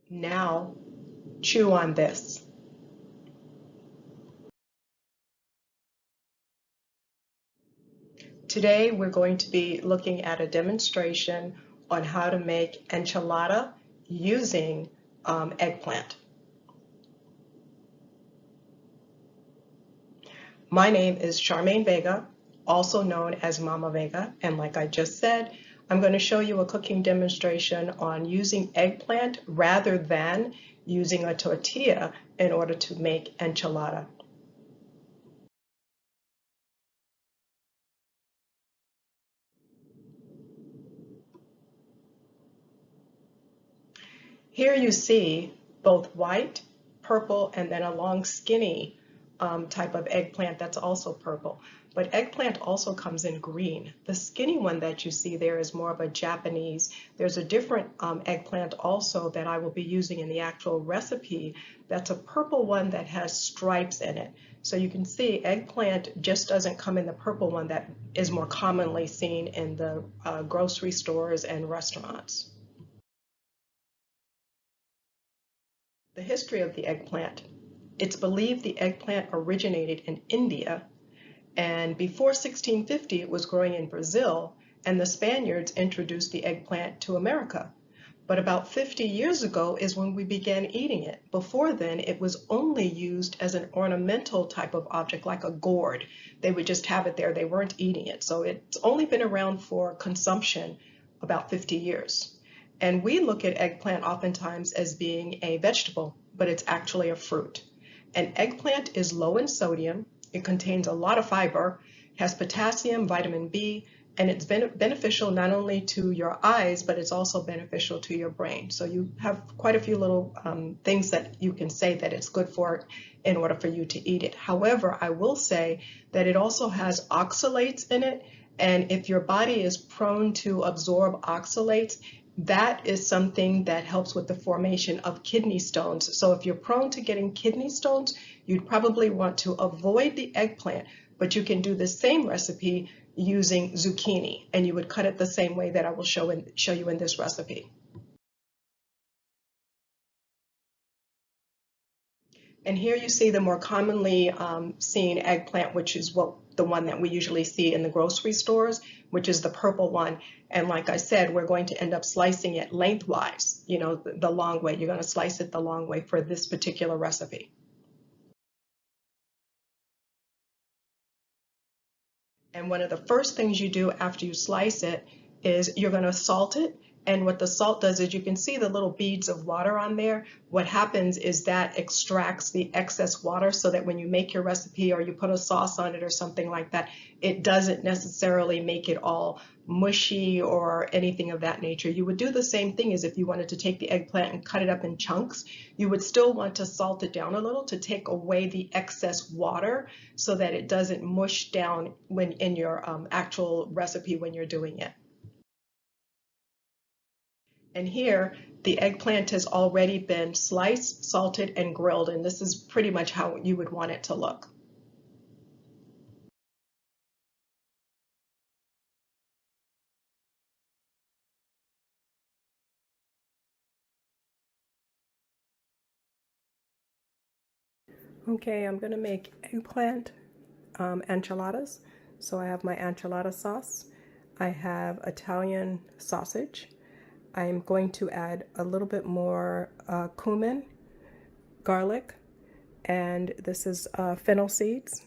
Now, chew on this. Today, we're going to be looking at a demonstration on how to make enchilada using eggplant. My name is Charmaine Vega, also known as Mama Vega, and like I just said, I'm going to show you a cooking demonstration on using eggplant rather than using a tortilla in order to make enchilada. Here you see both white, purple, and then a long skinny type of eggplant that's also purple. But eggplant also comes in green. The skinny one that you see there is more of a Japanese. There's a different eggplant also that I will be using in the actual recipe that's a purple one that has stripes in it. So you can see eggplant just doesn't come in the purple one that is more commonly seen in the grocery stores and restaurants. The history of the eggplant. It's believed the eggplant originated in India, and before 1650 it was growing in Brazil, and the Spaniards introduced the eggplant to America. But about 50 years ago is when we began eating it. Before then, it was only used as an ornamental type of object, like a gourd. They would just have it there. They weren't eating it. So it's only been around for consumption about 50 years. And we look at eggplant oftentimes as being a vegetable, but it's actually a fruit. An eggplant is low in sodium, it contains a lot of fiber, has potassium, vitamin B, and it's beneficial not only to your eyes, but it's also beneficial to your brain. So you have quite a few little things that you can say that it's good for in order for you to eat it. However, I will say that it also has oxalates in it, and if your body is prone to absorb oxalates, that is something that helps with the formation of kidney stones. So if you're prone to getting kidney stones, you'd probably want to avoid the eggplant, but you can do the same recipe using zucchini, and you would cut it the same way that I will show you in this recipe. And here you see the more commonly seen eggplant, which is the one that we usually see in the grocery stores, which is the purple one. And like I said, we're going to end up slicing it lengthwise, you know, the long way. You're going to slice it the long way for this particular recipe. And one of the first things you do after you slice it is you're going to salt it. And what the salt does is you can see the little beads of water on there. What happens is that extracts the excess water so that when you make your recipe or you put a sauce on it or something like that, it doesn't necessarily make it all mushy or anything of that nature. You would do the same thing as if you wanted to take the eggplant and cut it up in chunks. You would still want to salt it down a little to take away the excess water so that it doesn't mush down when in your actual recipe when you're doing it. And here, the eggplant has already been sliced, salted, and grilled, and this is pretty much how you would want it to look. Okay, I'm gonna make eggplant enchiladas. So I have my enchilada sauce. I have Italian sausage. I'm going to add a little bit more cumin, garlic, and this is fennel seeds.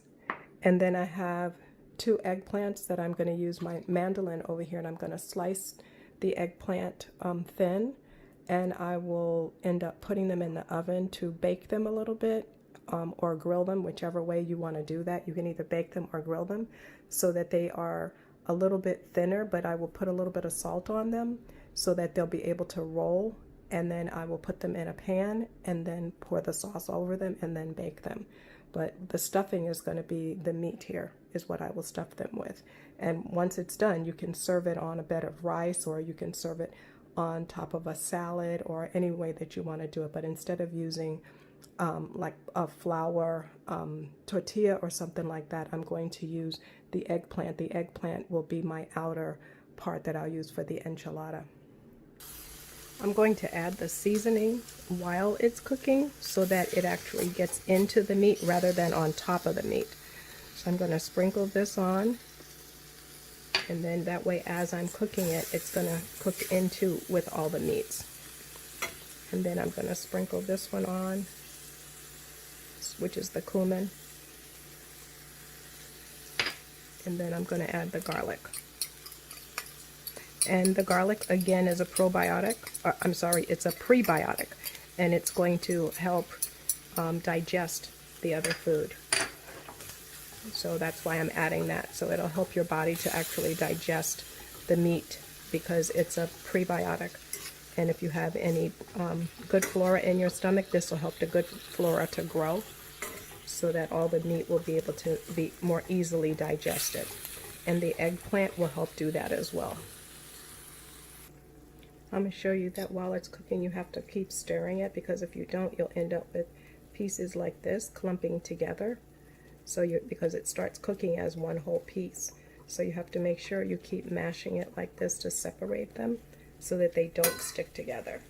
And then I have 2 eggplants that I'm going to use my mandolin over here, and I'm going to slice the eggplant thin, and I will end up putting them in the oven to bake them a little bit or grill them, whichever way you want to do that. You can either bake them or grill them so that they are a little bit thinner, but I will put a little bit of salt on them so that they'll be able to roll, and then I will put them in a pan and then pour the sauce over them and then bake them. But the stuffing is going to be the meat here is what I will stuff them with. And once it's done, you can serve it on a bed of rice, or you can serve it on top of a salad, or any way that you want to do it. But instead of using like a flour tortilla or something like that, I'm going to use the eggplant. The eggplant will be my outer part that I'll use for the enchilada. I'm going to add the seasoning while it's cooking so that it actually gets into the meat rather than on top of the meat. So I'm going to sprinkle this on, and then that way as I'm cooking it, it's going to cook into with all the meats. And then I'm going to sprinkle this one on, which is the cumin. And then I'm going to add the garlic. And the garlic, again, is a probiotic. I'm sorry, it's a prebiotic. And it's going to help digest the other food. So that's why I'm adding that. So it'll help your body to actually digest the meat because it's a prebiotic. And if you have any good flora in your stomach, this will help the good flora to grow so that all the meat will be able to be more easily digested. And the eggplant will help do that as well. I'm going to show you that while it's cooking, you have to keep stirring it, because if you don't, you'll end up with pieces like this clumping together. So because it starts cooking as one whole piece. So you have to make sure you keep mashing it like this to separate them so that they don't stick together.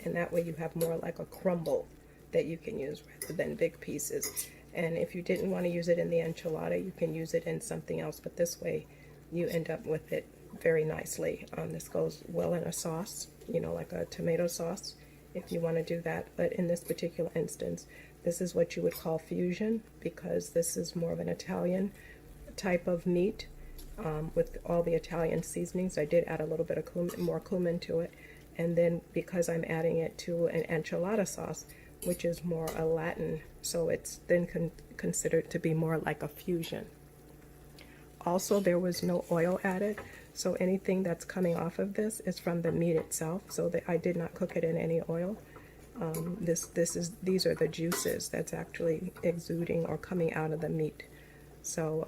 And that way you have more like a crumble that you can use rather than big pieces. And if you didn't want to use it in the enchilada, you can use it in something else, but this way you end up with it very nicely. This goes well in a sauce, you know, like a tomato sauce, if you want to do that. But in this particular instance, this is what you would call fusion, because this is more of an Italian type of meat with all the Italian seasonings. I did add a little bit of more cumin to it. And then because I'm adding it to an enchilada sauce, which is more a Latin, so it's then considered to be more like a fusion. Also, there was no oil added, so anything that's coming off of this is from the meat itself, so that I did not cook it in any oil. These are the juices that's actually exuding or coming out of the meat. So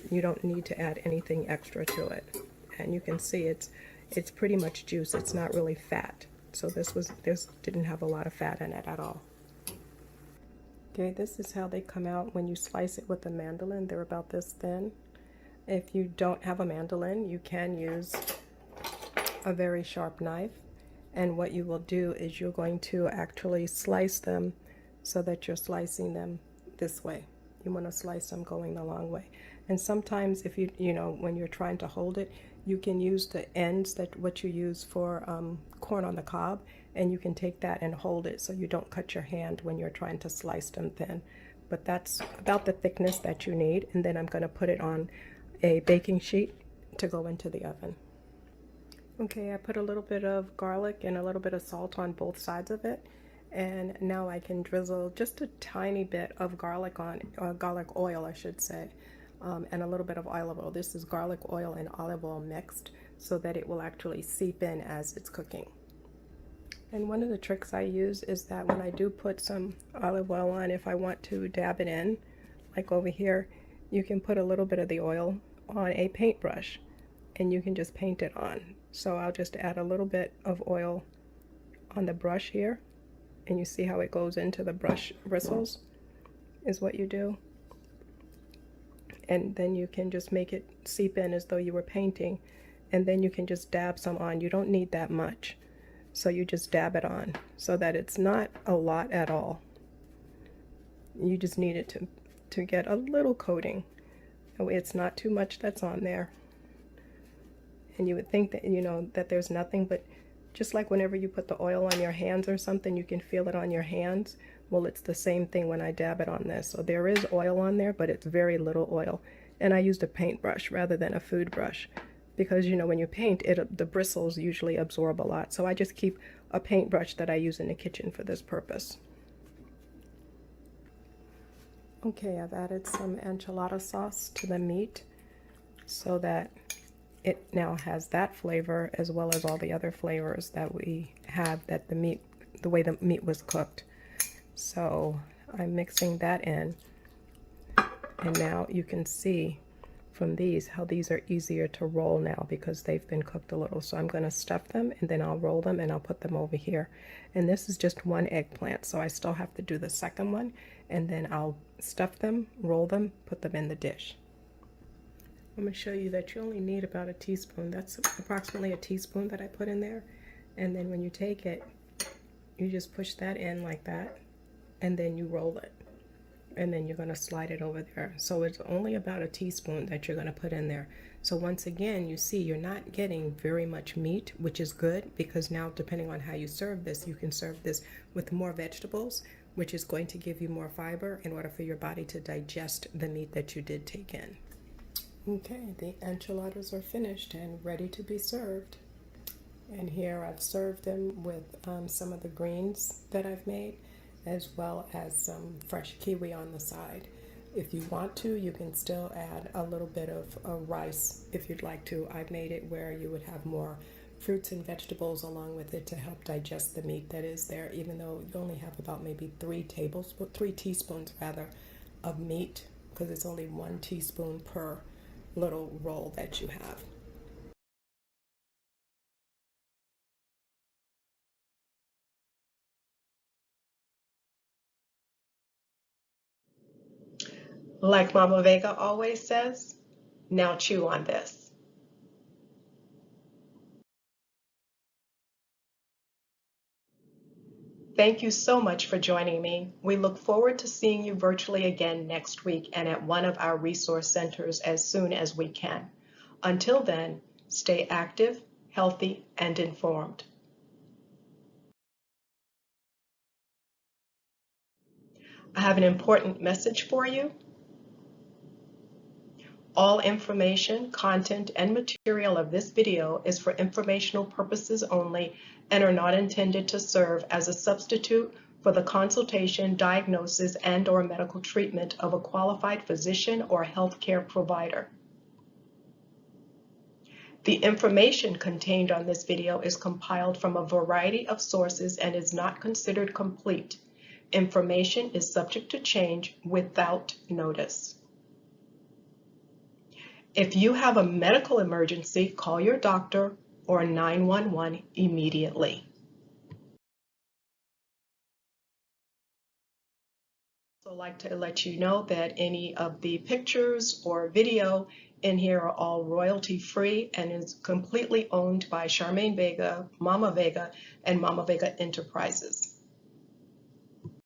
you don't need to add anything extra to it. And you can see it's pretty much juice. It's not really fat. So this didn't have a lot of fat in it at all. Okay, this is how they come out when you slice it with a mandolin. They're about this thin. If you don't have a mandolin, you can use a very sharp knife. And what you will do is you're going to actually slice them so that you're slicing them this way. You want to slice them going the long way. And sometimes if you know, when you're trying to hold it, you can use the ends, what you use for corn on the cob, and you can take that and hold it so you don't cut your hand when you're trying to slice them thin. But that's about the thickness that you need. And then I'm going to put it on a baking sheet to go into the oven. Okay, I put a little bit of garlic and a little bit of salt on both sides of it. And now I can drizzle just a tiny bit of garlic on, garlic oil, I should say, and a little bit of olive oil. This is garlic oil and olive oil mixed so that it will actually seep in as it's cooking. And one of the tricks I use is that when I do put some olive oil on, if I want to dab it in, like over here, you can put a little bit of the oil on a paintbrush and you can just paint it on. So I'll just add a little bit of oil on the brush here, and you see how it goes into the brush bristles is what you do. And then you can just make it seep in as though you were painting, and then you can just dab some on. You don't need that much, so you just dab it on so that it's not a lot at all. You just need it to get a little coating. It's not too much that's on there. And you would think that, you know, that there's nothing, but just like whenever you put the oil on your hands or something, you can feel it on your hands. Well, it's the same thing when I dab it on this. So there is oil on there, but it's very little oil. And I used a paintbrush rather than a food brush because, you know, when you paint, the bristles usually absorb a lot. So I just keep a paintbrush that I use in the kitchen for this purpose. Okay, I've added some enchilada sauce to the meat so that it now has that flavor as well as all the other flavors that we have that the way the meat was cooked. So I'm mixing that in, and now you can see from these how these are easier to roll now because they've been cooked a little. So I'm going to stuff them and then I'll roll them and I'll put them over here. And this is just one eggplant, so I still have to do the second one, and then I'll stuff them, roll them, put them in the dish. I'm going to show you that you only need about a teaspoon. That's approximately a teaspoon that I put in there. And then when you take it, you just push that in like that, and then you roll it. And then you're going to slide it over there. So it's only about a teaspoon that you're going to put in there. So once again, you see you're not getting very much meat, which is good, because now depending on how you serve this, you can serve this with more vegetables, which is going to give you more fiber in order for your body to digest the meat that you did take in. Okay, the enchiladas are finished and ready to be served. And here I've served them with some of the greens that I've made, as well as some fresh kiwi on the side. If you want to, you can still add a little bit of rice if you'd like to. I've made it where you would have more fruits and vegetables along with it to help digest the meat that is there, even though you only have about maybe 3 teaspoons of meat, because it's only 1 teaspoon per little roll that you have. Like Mama Vega always says, now chew on this. Thank you so much for joining me. We look forward to seeing you virtually again next week and at one of our resource centers as soon as we can. Until then, stay active, healthy, and informed. I have an important message for you. All information, content, and material of this video is for informational purposes only and are not intended to serve as a substitute for the consultation, diagnosis, and/or medical treatment of a qualified physician or healthcare provider. The information contained on this video is compiled from a variety of sources and is not considered complete. Information is subject to change without notice. If you have a medical emergency, call your doctor or 911 immediately. I'd also like to let you know that any of the pictures or video in here are all royalty free and is completely owned by Charmaine Vega, Mama Vega, and Mama Vega Enterprises.